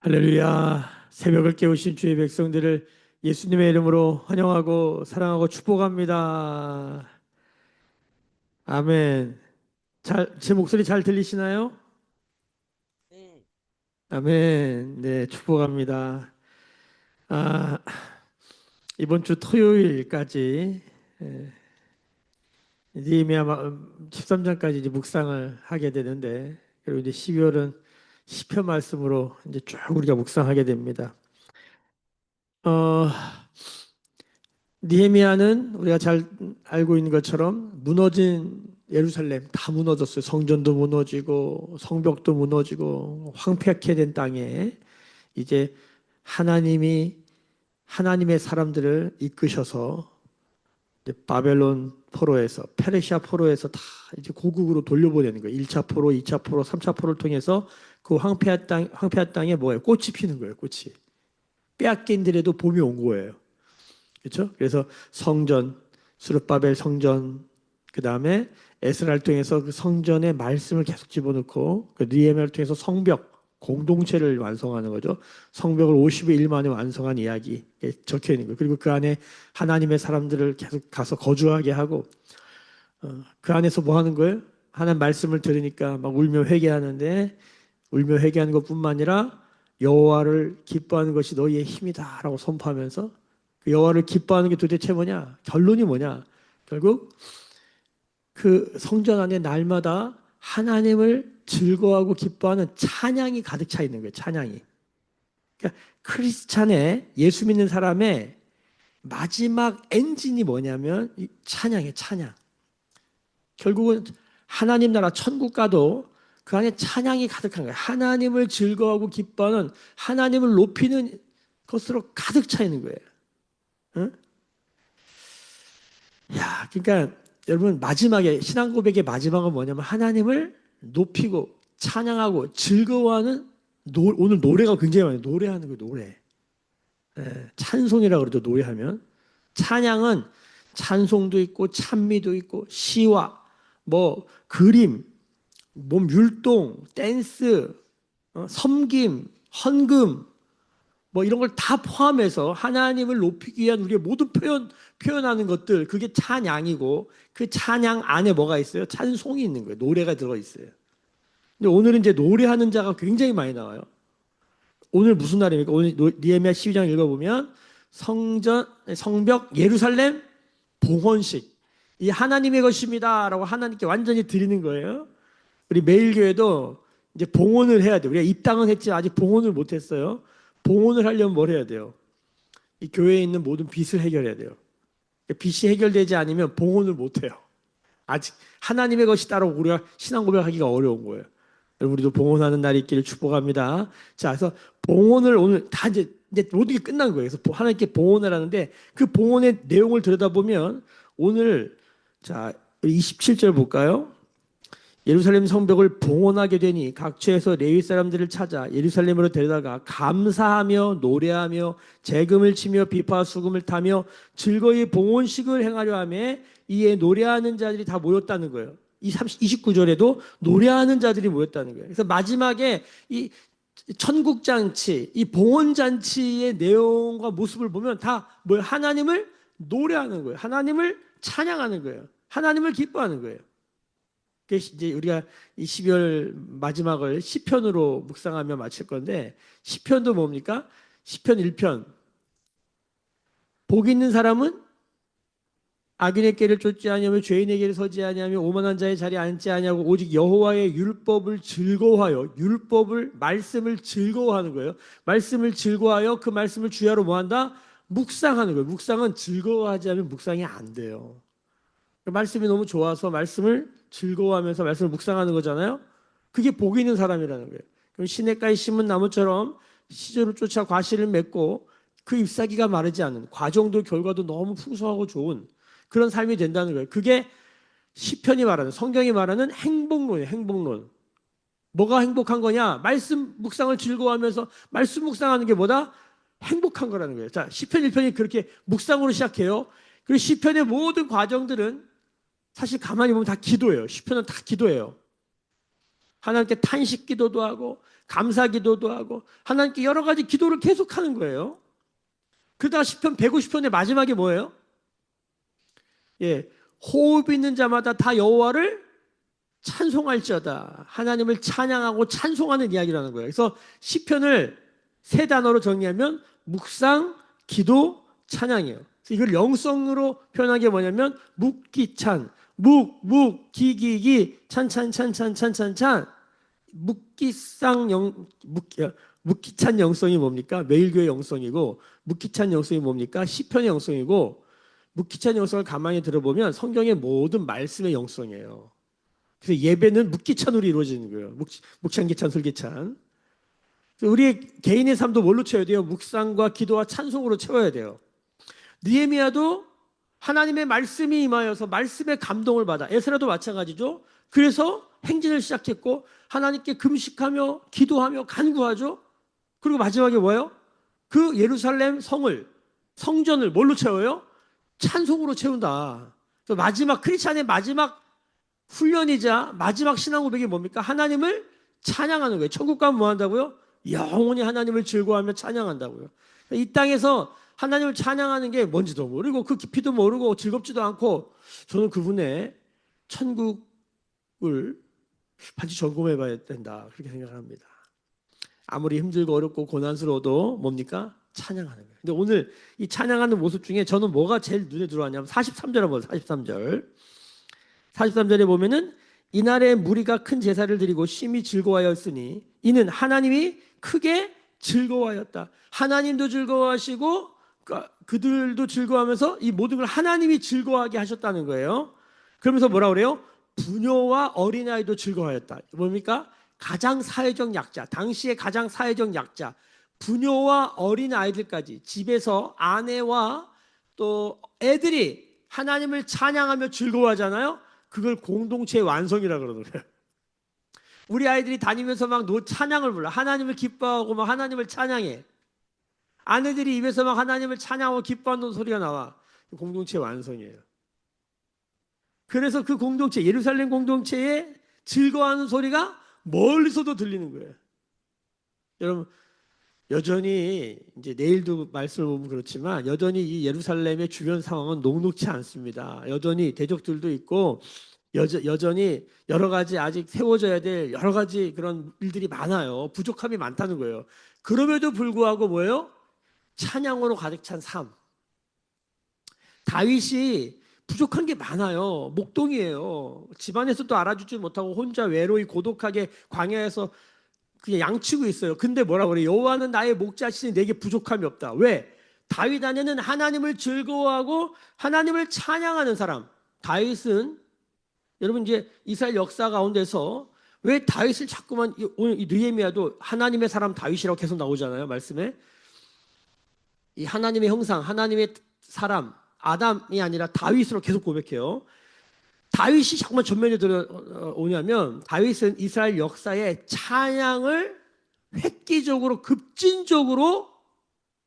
할렐루야. 새벽을 깨우신 주의 백성들을 예수님의 이름으로 환영하고 사랑하고 축복합니다. 아멘. 제 목소리 잘 들리시나요? 네, 아멘. 네, 축복합니다. 아, 이번 주 토요일까지 니에미야 13장까지 이제 묵상을 하게 되는데, 그리고 이제 12월은 시편 말씀으로 이제 쭉 우리가 묵상하게 됩니다. 어, 니헤미야는 우리가 잘 알고 있는 것처럼 무너진 예루살렘 다 무너졌어요. 성전도 무너지고 성벽도 무너지고 황폐하게 된 땅에 이제 하나님이 하나님의 사람들을 이끄셔서 이제 바벨론 포로에서 페르시아 포로에서 다 이제 고국으로 돌려보내는 거예요. 1차 포로, 2차 포로, 3차 포로를 통해서 그 황폐한 땅에 뭐예요? 꽃이 피는 거예요. 꽃이. 빼앗긴들에도 봄이 온 거예요. 그렇죠? 그래서 성전, 수르바벨 성전, 그 다음에 에스라를 통해서 그 성전의 말씀을 계속 집어넣고 그 느헤미야를 통해서 성벽 공동체를 완성하는 거죠. 성벽을 50일 만에 완성한 이야기 적혀 있는 거예요. 그리고 그 안에 하나님의 사람들을 계속 가서 거주하게 하고 그 안에서 뭐 하는 거예요? 하나님 말씀을 들으니까 막 울며 회개하는데 울며 회개하는 것뿐만 아니라 여호와를 기뻐하는 것이 너희의 힘이다라고 선포하면서 그 여호와를 기뻐하는 게 도대체 뭐냐? 결론이 뭐냐? 결국 그 성전 안에 날마다 하나님을 즐거워하고 기뻐하는 찬양이 가득 차 있는 거예요. 찬양이. 그러니까 크리스찬의 예수 믿는 사람의 마지막 엔진이 뭐냐면 이 찬양이에요. 찬양. 결국은 하나님 나라 천국 가도 그 안에 찬양이 가득한 거예요. 하나님을 즐거워하고 기뻐하는 하나님을 높이는 것으로 가득 차 있는 거예요. 응? 야, 그러니까 여러분 마지막에 신앙 고백의 마지막은 뭐냐면 하나님을 높이고 찬양하고 즐거워하는 오늘 노래가 굉장히 많아요. 노래하는 거예요. 노래. 찬송이라고 그러죠. 노래하면 찬양은 찬송도 있고 찬미도 있고 시와 뭐 그림, 몸 율동, 댄스, 섬김, 헌금 뭐 이런 걸 다 포함해서 하나님을 높이기 위한 우리의 모든 표현하는 것들 그게 찬양이고 그 찬양 안에 뭐가 있어요? 찬송이 있는 거예요. 노래가 들어 있어요. 근데 오늘은 이제 노래하는 자가 굉장히 많이 나와요. 오늘 무슨 날입니까? 오늘 니에미야 12장 읽어보면 성벽 예루살렘 봉헌식 이 하나님의 것입니다라고 하나님께 완전히 드리는 거예요. 우리 매일교회도 이제 봉헌을 해야 돼요. 우리가 입당은 했지만 아직 봉헌을 못 했어요. 봉헌을 하려면 뭘 해야 돼요? 이 교회에 있는 모든 빚을 해결해야 돼요. 빚이 해결되지 않으면 봉헌을 못 해요. 아직 하나님의 것이 따로 우리가 신앙 고백하기가 어려운 거예요. 여러분 우리도 봉헌하는 날이 있기를 축복합니다. 자, 그래서 봉헌을 오늘 다 이제 모든 게 끝난 거예요. 그래서 하나님께 봉헌을 하는데 그 봉헌의 내용을 들여다보면 오늘 자 27절 볼까요? 예루살렘 성벽을 봉헌하게 되니 각 처에서 레위 사람들을 찾아 예루살렘으로 데려다가 감사하며 노래하며 재금을 치며 비파 수금을 타며 즐거이 봉헌식을 행하려 하며 이에 노래하는 자들이 다 모였다는 거예요. 이 29절에도 노래하는 자들이 모였다는 거예요. 그래서 마지막에 이 천국잔치, 이 봉헌잔치의 내용과 모습을 보면 다 뭐 하나님을 노래하는 거예요. 하나님을 찬양하는 거예요. 하나님을 기뻐하는 거예요. 이제 우리가 이 12월 마지막을 시편으로 묵상하며 마칠 건데 시편도 뭡니까? 시편 1편 복 있는 사람은 악인의 길을 쫓지 아니하며 죄인의 길을 서지 아니하며 오만한 자의 자리에 앉지 아니하고 오직 여호와의 율법을 즐거워하여 율법을 말씀을 즐거워하는 거예요. 말씀을 즐거워하여 그 말씀을 주야로 뭐한다? 묵상하는 거예요. 묵상은 즐거워하지 않으면 묵상이 안 돼요. 말씀이 너무 좋아서 말씀을 즐거워하면서 말씀을 묵상하는 거잖아요. 그게 복 있는 사람이라는 거예요. 그럼 시냇가에 심은 나무처럼 시절을 쫓아 과실을 맺고 그 잎사귀가 마르지 않는 과정도 결과도 너무 풍성하고 좋은 그런 삶이 된다는 거예요. 그게 시편이 말하는 성경이 말하는 행복론이에요. 행복론. 뭐가 행복한 거냐? 말씀 묵상을 즐거워하면서 말씀 묵상하는 게 뭐다? 행복한 거라는 거예요. 자, 시편 1편이 그렇게 묵상으로 시작해요. 그리고 시편의 모든 과정들은 사실 가만히 보면 다 기도예요. 시편은 다 기도예요. 하나님께 탄식 기도도 하고 감사 기도도 하고 하나님께 여러 가지 기도를 계속하는 거예요. 그러다가 시편 150편의 마지막에 뭐예요? 예, 호흡 있는 자마다 다 여호와를 찬송할지어다. 하나님을 찬양하고 찬송하는 이야기라는 거예요. 그래서 시편을 세 단어로 정리하면 묵상, 기도, 찬양이에요. 그래서 이걸 영성으로 표현한 게 뭐냐면 묵기찬, 기기기, 찬찬찬찬찬찬찬. 묵기찬 영성이 뭡니까? 매일교회 영성이고, 묵기찬 영성이 뭡니까? 시편의 영성이고, 묵기찬 영성을 가만히 들어보면 성경의 모든 말씀의 영성이에요. 그래서 예배는 묵기찬으로 이루어지는 거예요. 묵찬기찬, 술기찬. 우리 개인의 삶도 뭘로 채워야 돼요? 묵상과 기도와 찬송으로 채워야 돼요. 느헤미야도 하나님의 말씀이 임하여서 말씀의 감동을 받아. 에스라도 마찬가지죠. 그래서 행진을 시작했고 하나님께 금식하며 기도하며 간구하죠. 그리고 마지막에 뭐예요? 그 예루살렘 성전을 뭘로 채워요? 찬송으로 채운다. 마지막 크리스찬의 마지막 훈련이자 마지막 신앙 고백이 뭡니까? 하나님을 찬양하는 거예요. 천국 가면 뭐 한다고요? 영원히 하나님을 즐거워하며 찬양한다고요. 이 땅에서 하나님을 찬양하는 게 뭔지도 모르고 그 깊이도 모르고 즐겁지도 않고 저는 그분의 천국을 반드시 점검해 봐야 된다. 그렇게 생각합니다. 아무리 힘들고 어렵고 고난스러워도 뭡니까? 찬양하는 거예요. 근데 오늘 이 찬양하는 모습 중에 저는 뭐가 제일 눈에 들어왔냐면 43절에 보세요. 43절에 보면은 이날에 무리가 큰 제사를 드리고 심히 즐거워하였으니 이는 하나님이 크게 즐거워하였다. 하나님도 즐거워하시고 그들도 즐거워하면서 이 모든 걸 하나님이 즐거워하게 하셨다는 거예요. 그러면서 뭐라 그래요? 부녀와 어린아이도 즐거워하였다. 뭡니까? 가장 사회적 약자, 당시의 가장 사회적 약자, 부녀와 어린아이들까지 집에서 아내와 또 애들이 하나님을 찬양하며 즐거워하잖아요. 그걸 공동체의 완성이라고 그러더라고요. 우리 아이들이 다니면서 막 찬양을 불러. 하나님을 기뻐하고 막 하나님을 찬양해. 아내들이 입에서 막 하나님을 찬양하고 기뻐하는 소리가 나와. 공동체의 완성이에요. 그래서 그 공동체, 예루살렘 공동체에 즐거워하는 소리가 멀리서도 들리는 거예요. 여러분, 여전히 이제 내일도 말씀을 보면 그렇지만 여전히 이 예루살렘의 주변 상황은 녹록치 않습니다. 여전히 대적들도 있고 여전히 여러 가지 아직 세워져야 될 여러 가지 그런 일들이 많아요. 부족함이 많다는 거예요. 그럼에도 불구하고 뭐예요? 찬양으로 가득 찬 삶. 다윗이 부족한 게 많아요. 목동이에요. 집안에서도 알아주지 못하고 혼자 외로이 고독하게 광야에서 그냥 양치고 있어요. 근데 뭐라 그래? 여호와는 나의 목자시니 내게 부족함이 없다. 왜? 다윗 안에는 하나님을 즐거워하고 하나님을 찬양하는 사람. 다윗은 여러분 이제 이스라엘 역사 가운데서 왜 다윗을 자꾸만 오늘 이 느헤미야도 하나님의 사람 다윗이라고 계속 나오잖아요. 말씀에. 이 하나님의 형상, 하나님의 사람 아담이 아니라 다윗으로 계속 고백해요. 다윗이 자꾸만 전면에 들어오냐면 다윗은 이스라엘 역사의 찬양을 획기적으로 급진적으로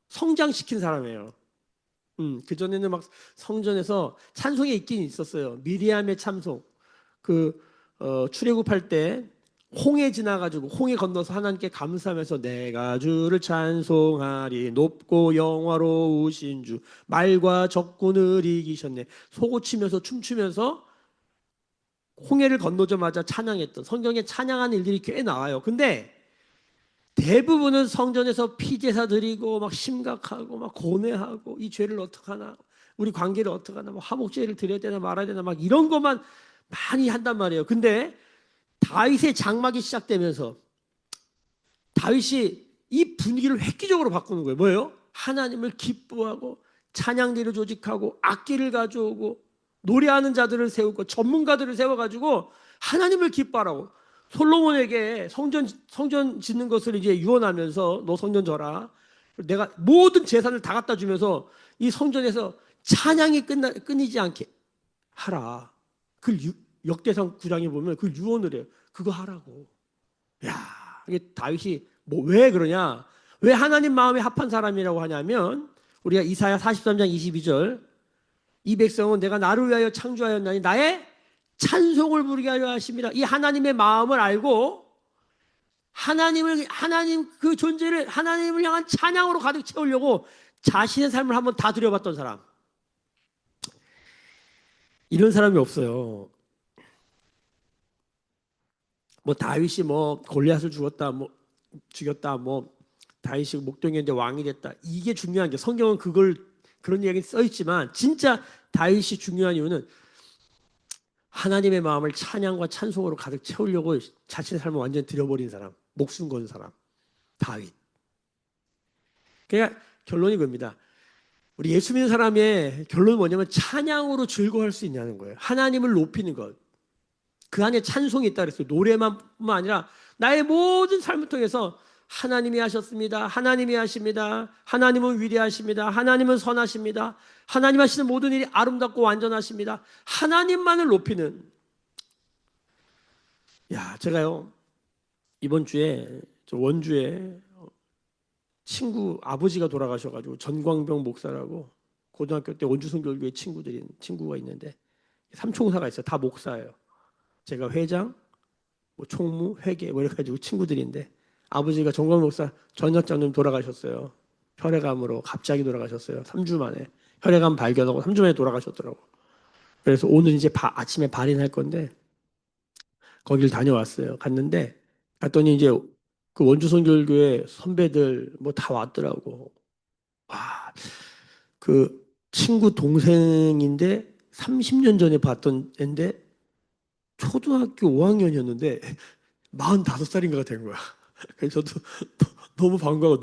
성장시킨 사람이에요. 그전에는 막 성전에서 찬송이 있긴 있었어요. 미리암의 찬송. 출애굽할 때 홍해 지나가지고 홍해 건너서 하나님께 감사하면서 내가 주를 찬송하리 높고 영화로우신 주 말과 적군을 이기셨네. 속옷치면서 춤추면서 홍해를 건너자마자 찬양했던 성경에 찬양하는 일들이 꽤 나와요. 근데 대부분은 성전에서 피제사 드리고 막 심각하고 막 고뇌하고 이 죄를 어떡하나 우리 관계를 어떡하나 뭐 화목제를 드려야 되나 말아야 되나 막 이런 것만 많이 한단 말이에요. 근데 다윗의 장막이 시작되면서 다윗이 이 분위기를 획기적으로 바꾸는 거예요. 뭐예요? 하나님을 기뻐하고 찬양대를 조직하고 악기를 가져오고 노래하는 자들을 세우고 전문가들을 세워가지고 하나님을 기뻐하라고. 솔로몬에게 성전 짓는 것을 이제 유언하면서 너 성전 져라. 내가 모든 재산을 다 갖다 주면서 이 성전에서 찬양이 끊이지 않게 하라. 그 역대상 9장에 보면 그 유언을 해요. 그거 하라고. 야, 이게 다윗이 왜 그러냐? 왜 하나님 마음에 합한 사람이라고 하냐면 우리가 이사야 43장 22절 이 백성은 내가 나를 위하여 창조하였나니 나의 찬송을 부르게 하려 하십니다. 이 하나님의 마음을 알고 하나님 그 존재를 하나님을 향한 찬양으로 가득 채우려고 자신의 삶을 한번 다 들여봤던 사람. 이런 사람이 없어요. 뭐 다윗이 뭐 골리앗을 죽였다 뭐 다윗이 목동이었는데 왕이 됐다. 이게 중요한 게 성경은 그런 이야기 써 있지만 진짜 다윗이 중요한 이유는 하나님의 마음을 찬양과 찬송으로 가득 채우려고 자신의 삶을 완전히 들여버린 사람, 목숨 건 사람, 다윗. 그러니까 결론이 그겁니다. 우리 예수 믿는 사람의 결론은 뭐냐면 찬양으로 즐거워할 수 있냐는 거예요. 하나님을 높이는 것. 그 안에 찬송이 있다 그랬어요. 노래만뿐만 아니라 나의 모든 삶을 통해서 하나님이 하셨습니다. 하나님이 하십니다. 하나님은 위대하십니다. 하나님은 선하십니다. 하나님 하시는 모든 일이 아름답고 완전하십니다. 하나님만을 높이는. 제가요 이번 주에 저 원주에 친구 아버지가 돌아가셔가지고 전광병 목사라고 고등학교 때 원주 선교교회 친구가 있는데 삼총사가 있어요. 다 목사예요. 제가 회장, 뭐 총무, 회계 뭐 이렇게 가지고 친구들인데 아버지가 정광 목사 전역장님 돌아가셨어요. 혈액암으로 갑자기 돌아가셨어요. 3주 만에 혈액암 발견하고 3주 만에 돌아가셨더라고. 그래서 오늘 이제 아침에 발인할 건데 거길 다녀왔어요. 갔더니 이제 그 원주 선교교회 선배들 뭐 다 왔더라고. 와, 그 친구 동생인데 30년 전에 봤던 애인데 초등학교 5학년이었는데 45살인가가 된 거야. 그래서 저도 너무 반가워.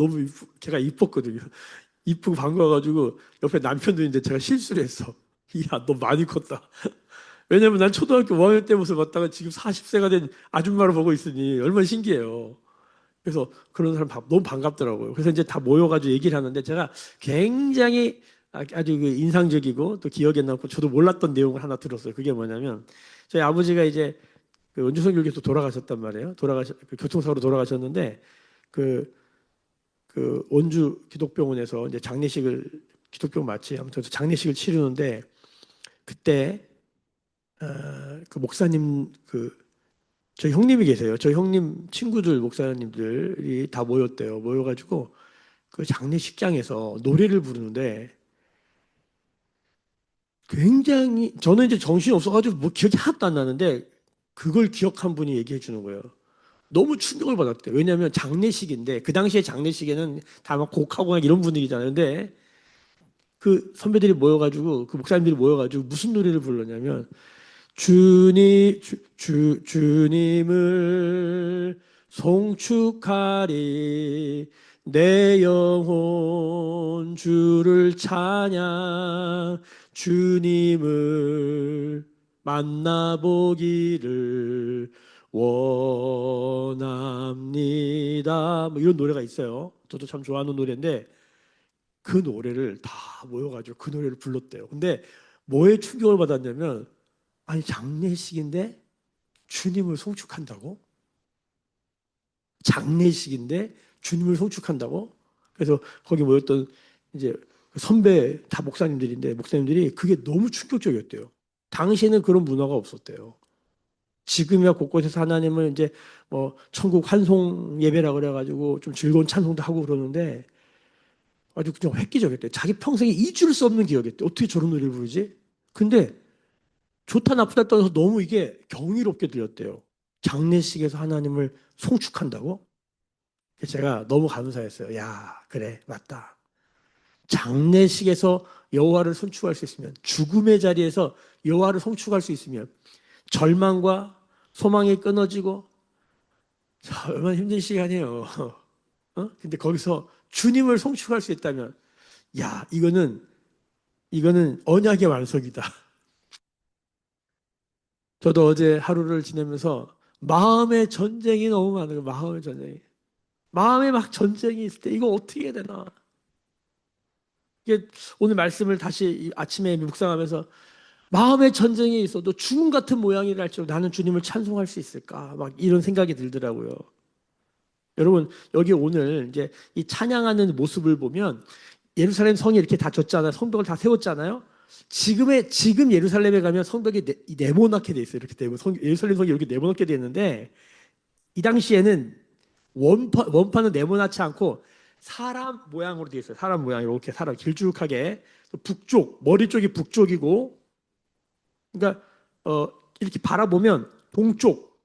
제가 이뻤거든요. 이쁘고 반가워가지고 옆에 남편도 있는데 제가 실수를 했어. 야, 너 많이 컸다. 왜냐면 난 초등학교 5학년 때 모습 봤다가 지금 40세가 된 아줌마를 보고 있으니 얼마나 신기해요. 그래서 그런 사람 너무 반갑더라고요. 그래서 이제 다 모여가지고 얘기를 하는데 제가 굉장히 아주 인상적이고 또 기억에 남고 저도 몰랐던 내용을 하나 들었어요. 그게 뭐냐면 저희 아버지가 이제 그 원주선교회에서 돌아가셨단 말이에요. 그 교통사고로 돌아가셨는데 그 원주 기독병원에서 이제 기독병 맞지? 아무튼 장례식을 치르는데 그때 그 목사님 저희 형님이 계세요. 저희 형님 친구들 목사님들이 다 모였대요. 모여가지고 그 장례식장에서 노래를 부르는데 굉장히 저는 이제 정신이 없어가지고 뭐 기억이 하나도 안 나는데 그걸 기억한 분이 얘기해 주는 거예요. 너무 충격을 받았대요. 왜냐하면 장례식인데 그 당시에 장례식에는 다 막 곡하고 이런 분위기잖아요. 근데 그 선배들이 모여가지고 그 목사님들이 모여가지고 무슨 노래를 불렀냐면 주님을 송축하리 내 영혼 주를 찬양 주님을 만나보기를 원합니다. 뭐 이런 노래가 있어요. 저도 참 좋아하는 노래인데 그 노래를 다 모여가지고 그 노래를 불렀대요. 근데 뭐에 충격을 받았냐면 아니 장례식인데 주님을 송축한다고? 장례식인데 주님을 송축한다고? 그래서 거기 모였던 이제 선배 다 목사님들이 그게 너무 충격적이었대요. 당시에는 그런 문화가 없었대요. 지금이야 곳곳에서 하나님을 이제 뭐 천국 환송 예배라 그래가지고 좀 즐거운 찬송도 하고 그러는데 아주 그냥 획기적이었대요. 자기 평생에 잊을 수 없는 기억이었대요. 어떻게 저런 노래를 부르지? 근데 좋다 나쁘다 떠나서 너무 이게 경이롭게 들렸대요. 장례식에서 하나님을 송축한다고? 제가 너무 감사했어요. 야, 그래, 맞다. 장례식에서 여호와를 송축할 수 있으면, 죽음의 자리에서 여호와를 송축할 수 있으면, 절망과 소망이 끊어지고, 얼마나 힘든 시간이에요. 근데 거기서 주님을 송축할 수 있다면, 야, 이거는 언약의 완성이다. 저도 어제 하루를 지내면서 마음의 전쟁이 너무 많은 거예요. 마음의 전쟁이. 마음에 막 전쟁이 있을 때 이거 어떻게 해야 되나. 이게 오늘 말씀을 다시 아침에 묵상하면서 마음의 전쟁이 있어도 죽음 같은 모양이랄지라도 나는 주님을 찬송할 수 있을까? 막 이런 생각이 들더라고요. 여러분 여기 오늘 이제 이 찬양하는 모습을 보면 예루살렘 성이 이렇게 다 졌잖아요. 성벽을 다 세웠잖아요. 지금 예루살렘에 가면 성벽이 네모나게 돼 있어요. 이렇게 예루살렘 성이 이렇게 네모나게 돼 있는데 이 당시에는 원판은 네모나지 않고 사람 모양으로 되어 있어요. 사람 모양 이렇게 사람 길쭉하게 북쪽 머리 쪽이 북쪽이고 그러니까 이렇게 바라보면 동쪽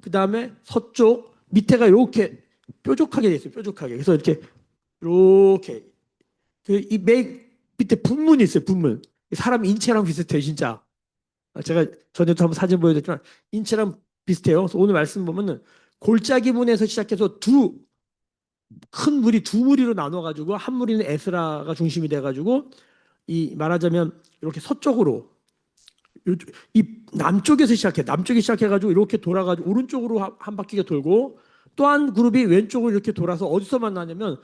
그 다음에 서쪽 밑에가 이렇게 뾰족하게 돼 있어요. 뾰족하게 그래서 이렇게 그이맨 밑에 분문이 있어요. 분문 사람 인체랑 비슷해요. 진짜 제가 전에도 한번 사진 보여드렸지만 인체랑 비슷해요. 그래서 오늘 말씀 보면은 골짜기 문에서 시작해서 큰 무리 두 무리로 나눠가지고 한 무리는 에스라가 중심이 돼가지고 이 말하자면 이렇게 서쪽으로 이 남쪽에서 시작해 남쪽에 시작해가지고 이렇게 돌아가지고 오른쪽으로 한 바퀴가 돌고 또 한 그룹이 왼쪽으로 이렇게 돌아서 어디서 만나냐면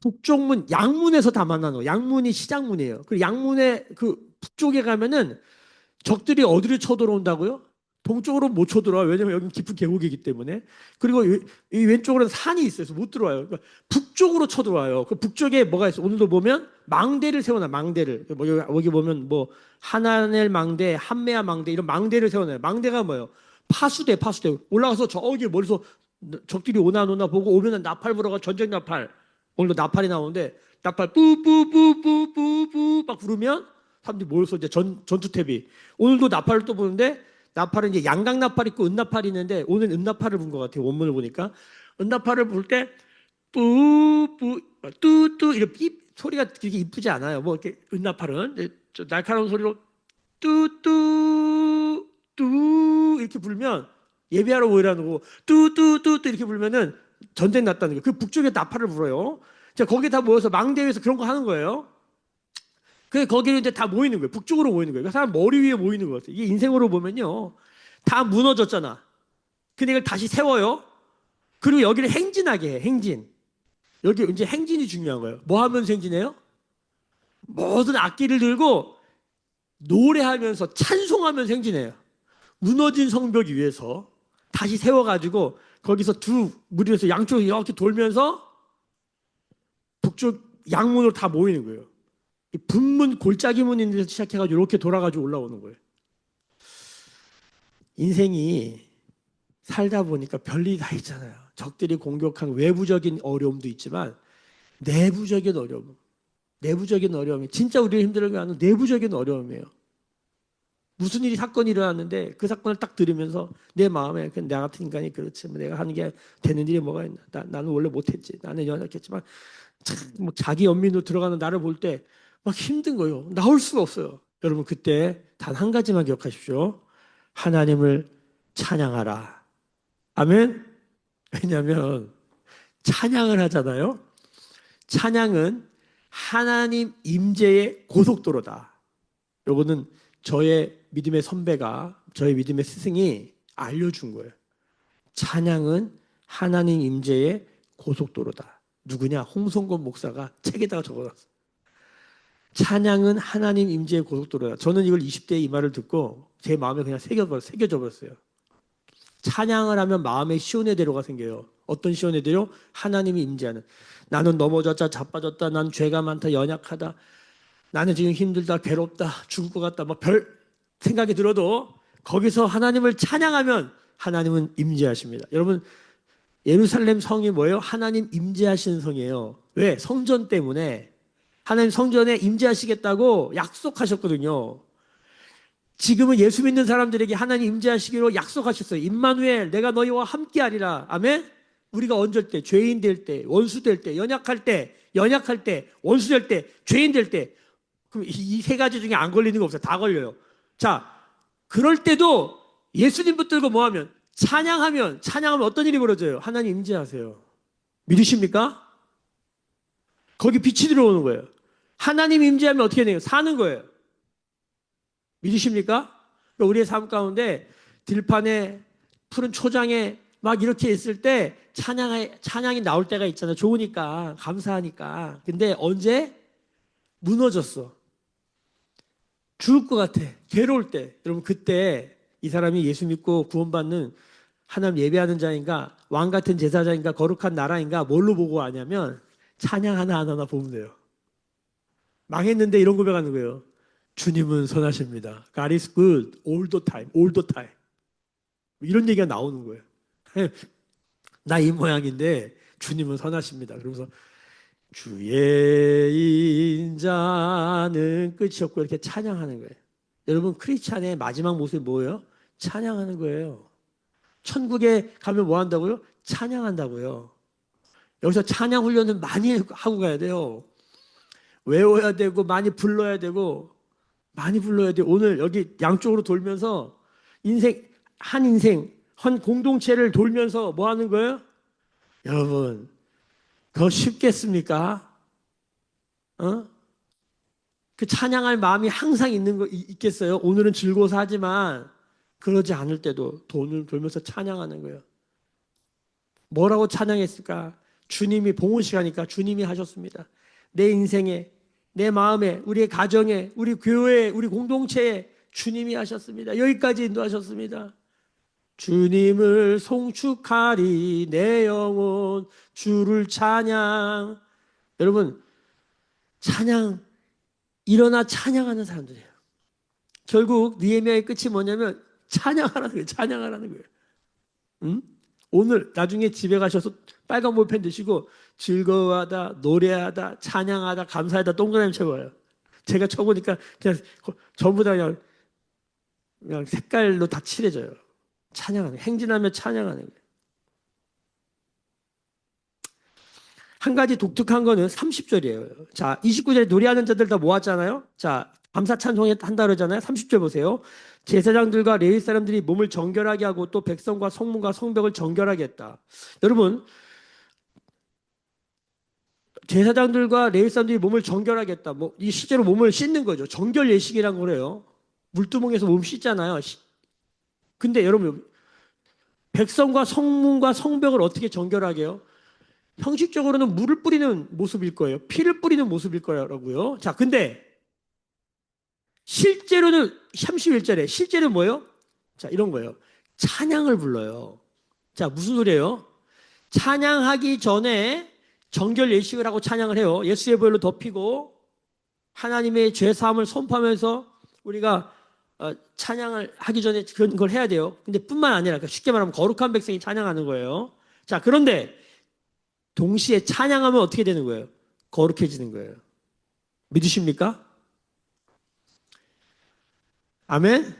북쪽문 양문에서 다 만나는 양문이 시장문이에요. 그 양문의 그 북쪽에 가면은 적들이 어디를 쳐들어온다고요? 동쪽으로 못 쳐들어와요. 왜냐면 여기 깊은 계곡이기 때문에. 그리고 이 왼쪽으로는 산이 있어서 못 들어와요. 그러니까 북쪽으로 쳐들어와요. 그 북쪽에 뭐가 있어? 오늘도 보면 망대를 세워놔. 망대를. 뭐 여기 보면 뭐 하나넬 망대, 한메아 망대 이런 망대를 세워놔요. 망대가 뭐예요? 파수대. 올라가서 저기 멀리서 적들이 오나 보고 오면은 나팔 불어가 전쟁 나팔. 오늘도 나팔이 나오는데 나팔 뿌뿌뿌뿌뿌뿌 막 부르면 사람들이 모여서 이제 전투태비. 오늘도 나팔을 또 보는데 나팔은 이제 양각 나팔 있고 은나팔이 있는데 오늘 은나팔을 본 것 같아요. 원문을 보니까 은나팔을 불 때 뿌뿌 뚜뚜 이렇게 소리가 되게 이쁘지 않아요. 뭐 이렇게 은나팔은 날카로운 소리로 뚜뚜 뚜 이렇게 불면 예배하러 모이라는 거고 뚜뚜뚜뚜 이렇게 불면은 전쟁 났다는 거예요. 그 북쪽에 나팔을 불어요. 자 거기 다 모여서 망대에서 그런 거 하는 거예요. 그 거기는 이제 다 모이는 거예요. 북쪽으로 모이는 거예요. 그 사람 머리 위에 모이는 것 같아요. 이게 인생으로 보면요, 다 무너졌잖아. 근데 이걸 다시 세워요. 그리고 여기를 행진하게 해. 행진. 여기 이제 행진이 중요한 거예요. 뭐 하면서 행진해요? 모든 악기를 들고 노래하면서 찬송하면서 행진해요. 무너진 성벽 위에서 다시 세워가지고 거기서 두 무리에서 양쪽으로 이렇게 돌면서 북쪽 양문으로 다 모이는 거예요. 이 분문 골짜기문 있는 데서 시작해가지고 이렇게 돌아가지고 올라오는 거예요. 인생이 살다 보니까 별일이 다 있잖아요. 적들이 공격한 외부적인 어려움도 있지만 내부적인 어려움이 진짜 우리를 힘들게 하는 내부적인 어려움이에요. 무슨 일이 사건이 일어났는데 그 사건을 딱 들으면서 내 마음에 나 같은 인간이 그렇지 뭐 내가 하는 게 되는 일이 뭐가 있나 나는 원래 못했지 나는 연약했지만 참, 뭐 자기 연민으로 들어가는 나를 볼 때 막 힘든 거예요. 나올 수가 없어요. 여러분 그때 단 한 가지만 기억하십시오. 하나님을 찬양하라. 아멘. 왜냐하면 찬양을 하잖아요. 찬양은 하나님 임재의 고속도로다. 요거는 저의 믿음의 선배가 저의 믿음의 스승이 알려준 거예요. 찬양은 하나님 임재의 고속도로다. 누구냐? 홍성곤 목사가 책에다가 적어놨어요. 찬양은 하나님 임재의 고속도로다. 저는 이걸 20대에 이 말을 듣고 제 마음에 그냥 새겨져 버렸어요. 찬양을 하면 마음에 시온의 대로가 생겨요. 어떤 시온의 대로? 하나님이 임재하는. 나는 넘어졌다, 자빠졌다, 난 죄가 많다, 연약하다, 나는 지금 힘들다, 괴롭다, 죽을 것 같다, 뭐 별 생각이 들어도 거기서 하나님을 찬양하면 하나님은 임재하십니다. 여러분 예루살렘 성이 뭐예요? 하나님 임재하시는 성이에요. 왜? 성전 때문에. 하나님 성전에 임재하시겠다고 약속하셨거든요. 지금은 예수 믿는 사람들에게 하나님 임재하시기로 약속하셨어요. 임마누엘 내가 너희와 함께하리라. 아멘. 우리가 언제일 때 죄인 될 때, 원수 될 때, 연약할 때, 원수 될 때, 죄인 될 때. 그럼 이 세 가지 중에 안 걸리는 거 없어요. 다 걸려요. 자, 그럴 때도 예수님 붙들고 뭐하면 찬양하면 어떤 일이 벌어져요? 하나님 임재하세요. 믿으십니까? 거기 빛이 들어오는 거예요. 하나님 임재하면 어떻게 돼요? 사는 거예요. 믿으십니까? 그러니까 우리의 삶 가운데 들판에 푸른 초장에 막 이렇게 있을 때 찬양이 나올 때가 있잖아요. 좋으니까 감사하니까. 근데 언제 무너졌어? 죽을 것 같아. 괴로울 때. 여러분 그때 이 사람이 예수 믿고 구원받는 하나님 예배하는 자인가 왕 같은 제사장인가 거룩한 나라인가 뭘로 보고 아냐면 찬양 하나하나 보면 돼요. 망했는데 이런 고백하는 거예요. 주님은 선하십니다. God is good all the time, all the time. 이런 얘기가 나오는 거예요. 나 이 모양인데 주님은 선하십니다. 그러면서 주의 인자는 끝이 없고 이렇게 찬양하는 거예요. 여러분 크리스찬의 마지막 모습이 뭐예요? 찬양하는 거예요. 천국에 가면 뭐 한다고요? 찬양한다고요. 여기서 찬양 훈련을 많이 하고 가야 돼요. 외워야 되고 많이 불러야 되고 많이 불러야 돼요. 오늘 여기 양쪽으로 돌면서 한 공동체를 돌면서 뭐 하는 거예요? 여러분 그거 쉽겠습니까? 어? 그 찬양할 마음이 항상 있겠어요? 오늘은 즐거워서 하지만 그러지 않을 때도 돈을 돌면서 찬양하는 거예요. 뭐라고 찬양했을까? 주님이 봉헌시가니까 주님이 하셨습니다. 내 인생에, 내 마음에, 우리의 가정에, 우리 교회에, 우리 공동체에 주님이 하셨습니다. 여기까지 인도하셨습니다. 주님을 송축하리 내 영혼 주를 찬양. 여러분 찬양 일어나 찬양하는 사람들이에요. 결국 느헤미야의 끝이 뭐냐면 찬양하라는 거예요. 찬양하라는 거예요. 응? 오늘 나중에 집에 가셔서 빨간 볼펜 드시고 즐거워하다, 노래하다, 찬양하다, 감사하다 동그라미 쳐봐요. 제가 쳐보니까 그냥 전부 다 그냥 색깔로 다 칠해져요. 찬양하는 거예요. 행진하며 찬양하는 거예요. 한 가지 독특한 거는 30절이에요. 자, 29절에 노래하는 자들 다 모았잖아요. 자, 감사 찬송한다 그러잖아요. 30절 보세요. 제사장들과 레위 사람들이 몸을 정결하게 하고 또 백성과 성문과 성벽을 정결하게 했다. 여러분, 제사장들과 레위 사람들이 몸을 정결하게 했다. 이 실제로 몸을 씻는 거죠. 정결 예식이라고 그래요. 물두멍에서 몸 씻잖아요. 근데 여러분, 백성과 성문과 성벽을 어떻게 정결하게 해요? 형식적으로는 물을 뿌리는 모습일 거예요. 피를 뿌리는 모습일 거라고요. 자, 근데 실제로는 31절에 실제는 뭐예요? 자, 이런 거예요. 찬양을 불러요. 자, 무슨 소리예요? 찬양하기 전에 정결 예식을 하고 찬양을 해요. 예수의 보혈로 덮이고 하나님의 죄 사함을 선포하면서 우리가 찬양을 하기 전에 그런 걸 해야 돼요. 근데 뿐만 아니라 쉽게 말하면 거룩한 백성이 찬양하는 거예요. 자, 그런데 동시에 찬양하면 어떻게 되는 거예요? 거룩해지는 거예요. 믿으십니까? 아멘?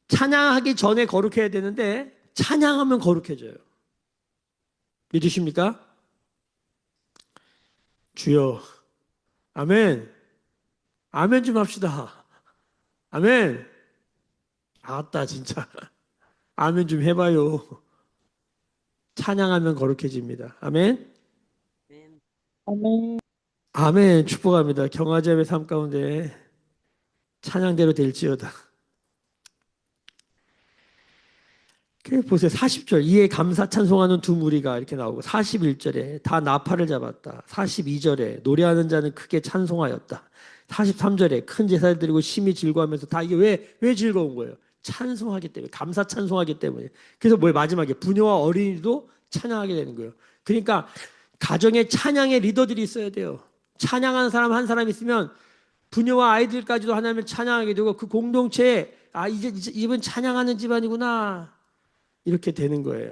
찬양하기 전에 거룩해야 되는데 찬양하면 거룩해져요. 믿으십니까? 주여. 아멘. 아멘 좀 합시다. 아멘. 아따 진짜. 아멘 좀 해봐요. 찬양하면 거룩해집니다. 아멘. 아멘. 아멘. 아멘. 축복합니다. 경화제의 삶 가운데 찬양대로 될지어다. 보세요. 40절 이에 감사 찬송하는 두 무리가 이렇게 나오고 41절에 다 나팔을 잡았다. 42절에 노래하는 자는 크게 찬송하였다. 43절에 큰 제사를 드리고 심히 즐거워하면서 다 이게 왜 즐거운 거예요? 찬송하기 때문에 감사 찬송하기 때문에. 그래서 뭐예요? 마지막에 부녀와 어린이도 찬양하게 되는 거예요. 그러니까 가정에 찬양의 리더들이 있어야 돼요. 찬양하는 사람 한 사람 있으면 부녀와 아이들까지도 하나님을 찬양하게 되고 그 공동체에 이제 이분 찬양하는 집안이구나 이렇게 되는 거예요.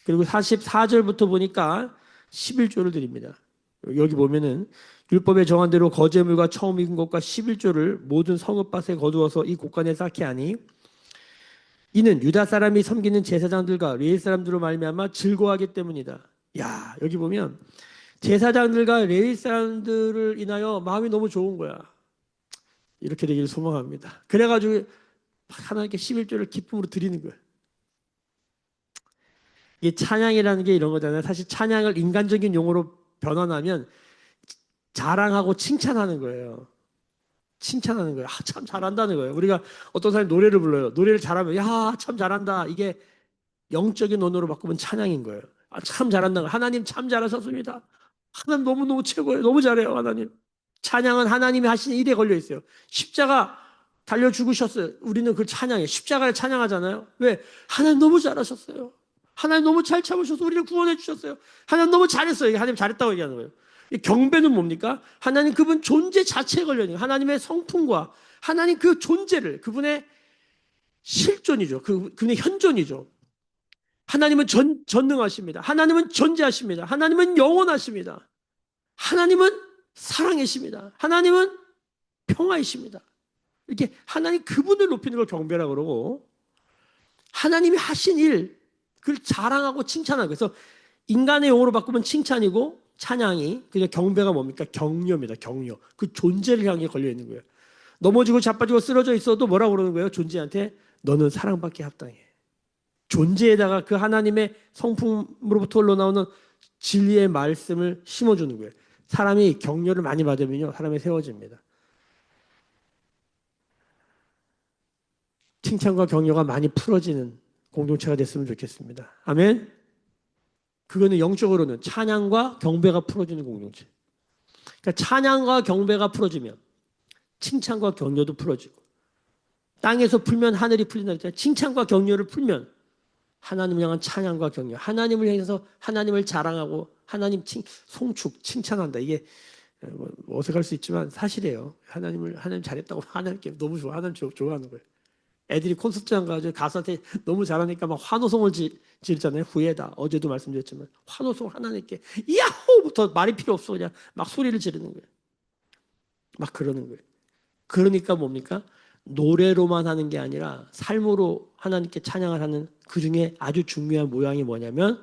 그리고 44절부터 보니까 11조를 드립니다. 여기 보면은 율법에 정한 대로 거제물과 처음 익은 것과 11조를 모든 성읍밭에 거두어서 이 곳간에 쌓게 하니 이는 유다 사람이 섬기는 제사장들과 레위 사람들로 말미암아 즐거워하기 때문이다. 야, 여기 보면 제사장들과 레위 사람들을 인하여 마음이 너무 좋은 거야. 이렇게 되기를 소망합니다. 그래가지고 하나님께 11조를 기쁨으로 드리는 거예요. 이게 찬양이라는 게 이런 거잖아요. 사실 찬양을 인간적인 용어로 변환하면 자랑하고 칭찬하는 거예요. 칭찬하는 거예요. 참 잘한다는 거예요. 우리가 어떤 사람이 노래를 불러요. 노래를 잘하면 참 잘한다. 이게 영적인 언어로 바꾸면 찬양인 거예요. 참 잘한다. 하나님 참 잘하셨습니다. 하나님 너무너무 최고예요. 너무 잘해요. 하나님. 찬양은 하나님이 하시는 일에 걸려 있어요. 십자가 달려 죽으셨어요. 우리는 그 찬양에 십자가를 찬양하잖아요. 왜? 하나님 너무 잘하셨어요. 하나님 너무 잘 참으셔서 우리를 구원해 주셨어요. 하나님 너무 잘했어요. 하나님 잘했다고 얘기하는 거예요. 경배는 뭡니까? 하나님 그분 존재 자체에 걸려있는 하나님의 성품과 하나님 그 존재를 그분의 실존이죠. 그분의 현존이죠. 하나님은 전능하십니다. 하나님은 존재하십니다. 하나님은 영원하십니다. 하나님은 사랑이십니다. 하나님은 평화이십니다. 이렇게 하나님 그분을 높이는 걸 경배라고 그러고, 하나님이 하신 일, 그걸 자랑하고 칭찬하고. 그래서 인간의 용어로 바꾸면 칭찬이고, 찬양이, 그냥 경배가 뭡니까? 격려입니다. 격려. 그 존재를 향해 걸려 있는 거예요. 넘어지고 자빠지고 쓰러져 있어도 뭐라고 그러는 거예요? 존재한테 너는 사랑받기에 합당해. 존재에다가 그 하나님의 성품으로부터 흘러나오는 진리의 말씀을 심어주는 거예요. 사람이 격려를 많이 받으면요, 사람이 세워집니다. 칭찬과 격려가 많이 풀어지는 공동체가 됐으면 좋겠습니다. 아멘. 그거는 영적으로는 찬양과 경배가 풀어지는 공동체. 그러니까 찬양과 경배가 풀어지면 칭찬과 격려도 풀어지고, 땅에서 풀면 하늘이 풀린다 했잖아요. 칭찬과 격려를 풀면 하나님을 향한 찬양과 격려, 하나님을 향해서 하나님을 자랑하고 하나님 송축 칭찬한다. 이게 어색할 수 있지만 사실이에요. 하나님 잘했다고 하나님께 너무 좋아, 하나님 좋아하는 거예요. 애들이 콘서트장 가서 가수한테 너무 잘하니까 막 환호성을 지르잖아요. 후에다 어제도 말씀드렸지만 환호성 하나님께 야호부터 말이 필요 없어, 그냥 막 소리를 지르는 거예요. 막 그러는 거예요. 그러니까 뭡니까? 노래로만 하는 게 아니라 삶으로 하나님께 찬양을 하는 그 중에 아주 중요한 모양이 뭐냐면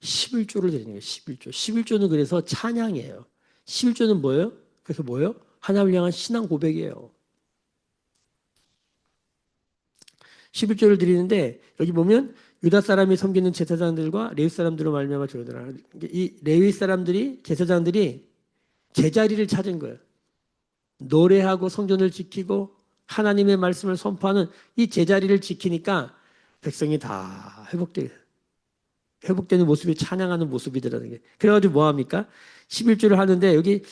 11조를 드리는 거예요. 11조. 11조는 그래서 찬양이에요. 11조는 뭐예요? 그래서 뭐예요? 하나님을 향한 신앙 고백이에요. 11조를 드리는데 여기 보면 유다 사람이 섬기는 제사장들과 레위 사람들로 말미암아 저러더라. 이 레위 사람들이, 제사장들이 제자리를 찾은 거예요. 노래하고 성전을 지키고 하나님의 말씀을 선포하는 이 제자리를 지키니까 백성이 다 회복되는 모습이 찬양하는 모습이더라는 게. 그래가지고 뭐 합니까? 11조를 하는데 여기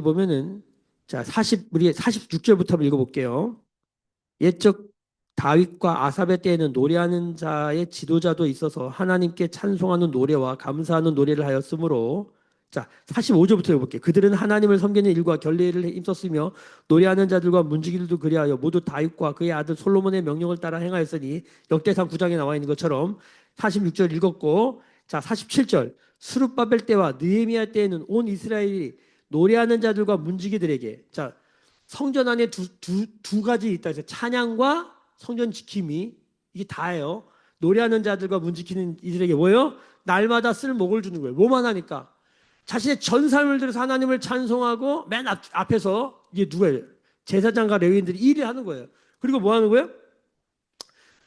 보면은 자, 우리 46절부터 한번 읽어볼게요. 옛적 다윗과 아삽의 때에는 노래하는 자의 지도자도 있어서 하나님께 찬송하는 노래와 감사하는 노래를 하였으므로, 자 45절부터 읽어볼게요. 그들은 하나님을 섬기는 일과 결례를 힘썼으며 노래하는 자들과 문지기들도 그리하여 모두 다윗과 그의 아들 솔로몬의 명령을 따라 행하였으니 역대상 9장에 나와 있는 것처럼. 46절 읽었고, 자 47절 스룹바벨 때와 느헤미야 때에는 온 이스라엘이 노래하는 자들과 문지기들에게, 자 성전 안에 두 가지 있다. 찬양과 성전 지킴이, 이게 다예요. 노래하는 자들과 문 지키는 이들에게 뭐예요? 날마다 쓸 목을 주는 거예요. 뭐만 하니까? 자신의 전 삶을 들여서 하나님을 찬송하고 맨 앞에서 이게 누구예요? 제사장과 레위인들이 일을 하는 거예요. 그리고 뭐 하는 거예요?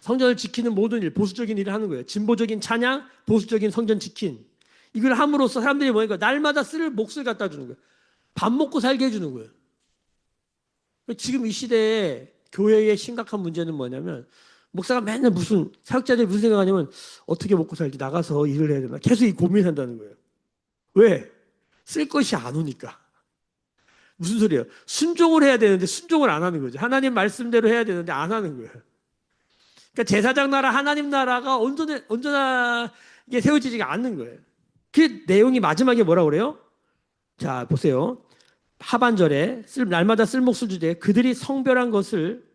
성전을 지키는 모든 일, 보수적인 일을 하는 거예요. 진보적인 찬양, 보수적인 성전 지킨. 이걸 함으로써 사람들이 뭐니까 날마다 쓸 몫을 갖다 주는 거예요. 밥 먹고 살게 해주는 거예요. 지금 이 시대에 교회의 심각한 문제는 뭐냐면, 목사가 맨날 사역자들이 무슨 생각하냐면 어떻게 먹고 살지, 나가서 일을 해야 되나, 계속 이 고민한다는 거예요. 왜? 쓸 것이 안 오니까. 무슨 소리예요? 순종을 해야 되는데 순종을 안 하는 거죠. 하나님 말씀대로 해야 되는데 안 하는 거예요. 그러니까 제사장 나라, 하나님 나라가 온전하게 세워지지가 않는 거예요. 그 내용이 마지막에 뭐라고 그래요? 자 보세요. 하반절에 날마다 쓸 몫을 주되 그들이 성별한 것을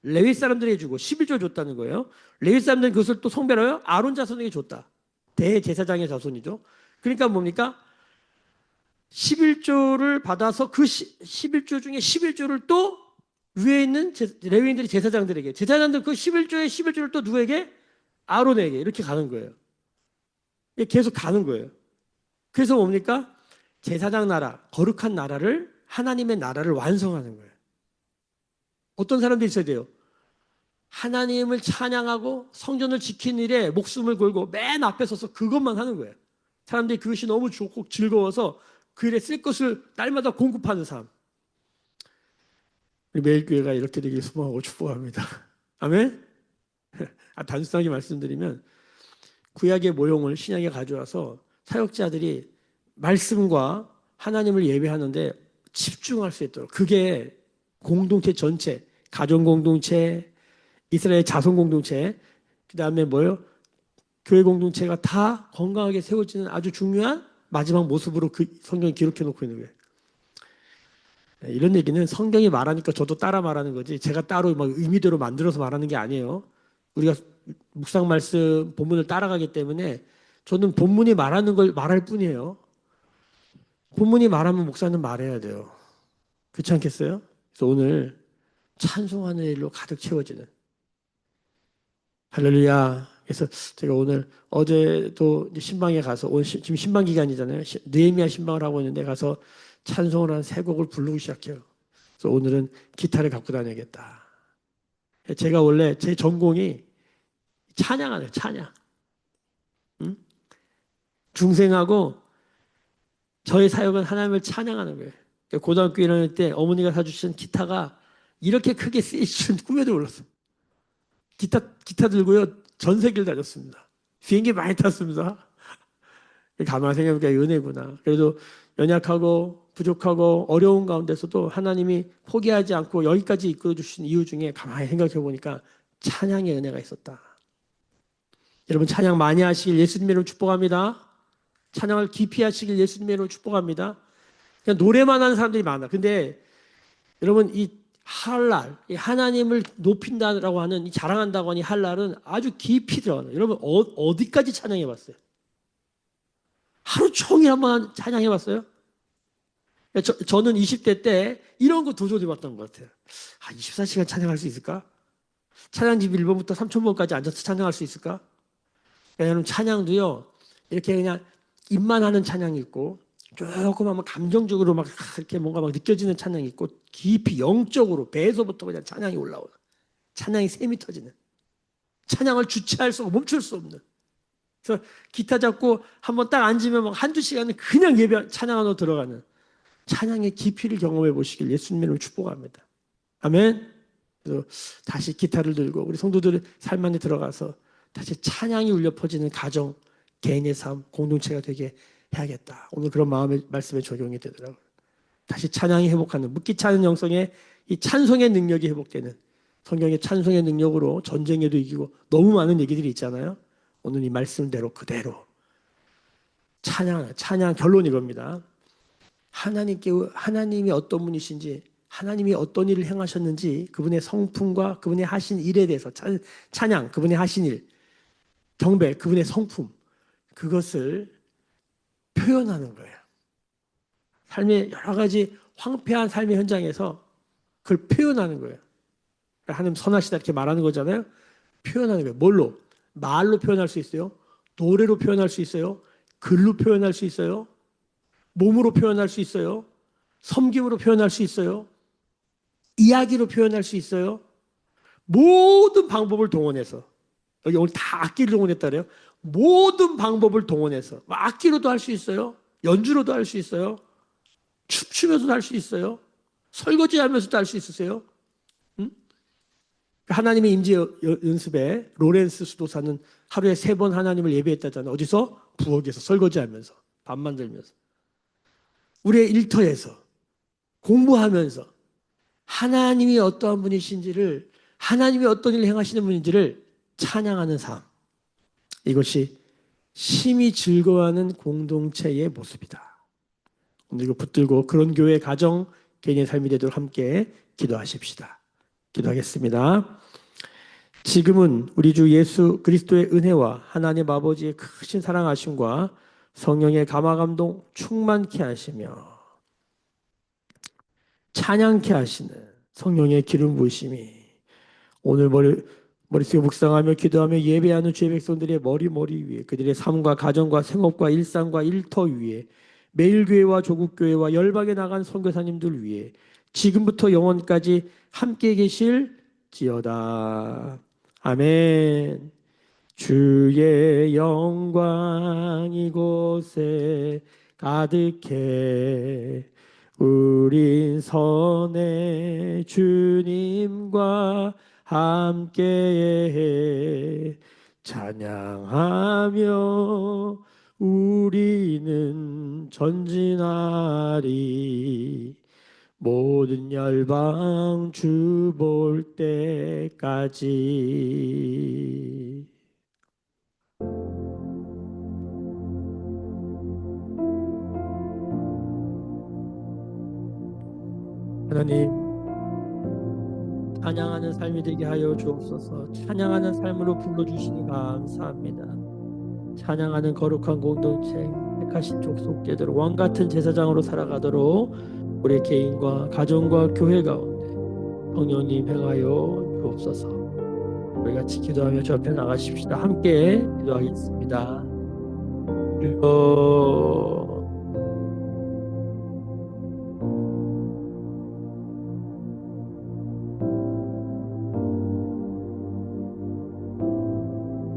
레위 사람들에게 주고 11조 줬다는 거예요. 레위 사람들은 그것을 또 성별하여 아론 자손에게 줬다. 대제사장의 자손이죠. 그러니까 뭡니까? 11조를 받아서 그 11조 중에 11조를 또 위에 있는 레위인들이 제사장들에게, 제사장들 그 11조의 11조를 또 누구에게? 아론에게. 이렇게 가는 거예요. 계속 가는 거예요. 그래서 뭡니까? 제사장 나라, 거룩한 나라를, 하나님의 나라를 완성하는 거예요. 어떤 사람들이 있어야 돼요? 하나님을 찬양하고 성전을 지키는 일에 목숨을 걸고 맨 앞에 서서 그것만 하는 거예요. 사람들이 그것이 너무 좋고 즐거워서 그 일에 쓸 것을 날마다 공급하는 삶. 우리 매일교회가 이렇게 되길 소망하고 축복합니다. 아멘? 단순하게 말씀드리면 구약의 모형을 신약에 가져와서 사역자들이 말씀과 하나님을 예배하는데 집중할 수 있도록, 그게 공동체 전체, 가정 공동체, 이스라엘 자손 공동체, 그 다음에 뭐예요? 교회 공동체가 다 건강하게 세워지는 아주 중요한 마지막 모습으로 그 성경이 기록해 놓고 있는 거예요. 이런 얘기는 성경이 말하니까 저도 따라 말하는 거지, 제가 따로 막 의미대로 만들어서 말하는 게 아니에요. 우리가 묵상 말씀 본문을 따라가기 때문에 저는 본문이 말하는 걸 말할 뿐이에요. 본문이 말하면 목사는 말해야 돼요. 그렇지 않겠어요? 그래서 오늘 찬송하는 일로 가득 채워지는 할렐루야. 그래서 제가 오늘 어제도 이제 신방에 가서 오늘 지금 신방 기간이잖아요. 느헤미야 신방을 하고 있는데 가서 찬송을 한 세 곡을 부르기 시작해요. 그래서 오늘은 기타를 갖고 다녀야겠다. 제가 원래 제 전공이 찬양하네요. 찬양. 응? 중생하고 저의 사역은 하나님을 찬양하는 거예요. 고등학교 1학년 때 어머니가 사주신 기타가 이렇게 크게 쓰일 줄은 꿈에도 몰랐어요. 기타 들고요. 전 세계를 다녔습니다. 비행기 많이 탔습니다. 가만히 생각해보니까 은혜구나. 그래도 연약하고 부족하고 어려운 가운데서도 하나님이 포기하지 않고 여기까지 이끌어 주신 이유 중에 가만히 생각해 보니까 찬양의 은혜가 있었다. 여러분 찬양 많이 하시길 예수님의 이름으로 축복합니다. 찬양을 깊이 하시길 예수님의 이름으로 축복합니다. 그냥 노래만 하는 사람들이 많아. 근데 여러분 이 할랄, 이 하나님을 높인다라고 하는 이 자랑한다고 하는 이 할랄은 아주 깊이 들어가는. 여러분 어디까지 찬양해 봤어요? 하루 종일 한번 찬양해 봤어요? 저는 20대 때 이런 거 도전해 봤던 것 같아요. 24시간 찬양할 수 있을까? 찬양집 1번부터 3,000번까지 앉아서 찬양할 수 있을까? 여러분 찬양도요. 이렇게 그냥 입만 하는 찬양이 있고 조금 한번 감정적으로 막 이렇게 뭔가 막 느껴지는 찬양이 있고 깊이 영적으로 배에서부터 그냥 찬양이 올라오는 찬양이 샘이 터지는 찬양을 주체할 수 없고 멈출 수 없는 그래서 기타 잡고 한번 딱 앉으면 막 한두 시간은 그냥 예배 찬양으로 들어가는 찬양의 깊이를 경험해 보시길 예수님으로 축복합니다. 아멘. 그래서 다시 기타를 들고 우리 성도들의 삶 안에 들어가서 다시 찬양이 울려 퍼지는 가정, 개인의 삶, 공동체가 되게 해야겠다. 오늘 그런 마음의 말씀에 적용이 되더라고요. 다시 찬양이 회복하는 묻기 차는 영성의 이 찬송의 능력이 회복되는 성경의 찬송의 능력으로 전쟁에도 이기고 너무 많은 얘기들이 있잖아요. 오늘 이 말씀대로 그대로 찬양 결론 이겁니다. 하나님이 어떤 분이신지 하나님이 어떤 일을 행하셨는지 그분의 성품과 그분의 하신 일에 대해서 찬양 그분의 하신 일 경배 그분의 성품 그것을 표현하는 거예요. 삶의 여러 가지 황폐한 삶의 현장에서 그걸 표현하는 거예요. 하나님 선하시다 이렇게 말하는 거잖아요. 표현하는 거예요. 뭘로? 말로 표현할 수 있어요. 노래로 표현할 수 있어요. 글로 표현할 수 있어요. 몸으로 표현할 수 있어요. 섬김으로 표현할 수 있어요. 이야기로 표현할 수 있어요. 모든 방법을 동원해서 여기 오늘 다 악기를 동원했다 그래요. 모든 방법을 동원해서 악기로도 할 수 있어요. 연주로도 할 수 있어요. 춤추면서도 할 수 있어요. 설거지하면서도 할 수 있으세요. 응? 하나님의 임재 연습에 로렌스 수도사는 하루에 3번 하나님을 예배했다잖아요. 어디서? 부엌에서 설거지하면서 밥 만들면서 우리의 일터에서 공부하면서 하나님이 어떠한 분이신지를 하나님이 어떤 일을 행하시는 분인지를 찬양하는 삶. 이것이 심히 즐거워하는 공동체의 모습이다. 오늘 이거 붙들고 그런 교회 가정 개인의 삶이 되도록 함께 기도하십시다. 기도하겠습니다. 지금은 우리 주 예수 그리스도의 은혜와 하나님 아버지의 크신 사랑하심과 성령의 감화감동 충만케 하시며 찬양케 하시는 성령의 기름 부으심이 오늘 머릿속에 묵상하며 기도하며 예배하는 주의 백성들의 머리 위에 그들의 삶과 가정과 생업과 일상과 일터 위에 매일교회와 조국교회와 열방에 나간 선교사님들 위에 지금부터 영원까지 함께 계실지어다. 아멘. 주의 영광 이곳에 가득해 우린 선의 주님과 함께 찬양하며 우리는 전진하리 모든 열방 주 볼 때까지. 하나님 찬양하는 삶이 되게 하여 주옵소서. 찬양하는 삶으로 불러주시니 감사합니다. 찬양하는 거룩한 공동체, 택하신 족속제대로 왕같은 제사장으로 살아가도록 우리 개인과 가정과 교회 가운데 성령님 행하여 주옵소서. 우리 같이 기도하며 저 앞에 나가십시다. 함께 기도하겠습니다. 주여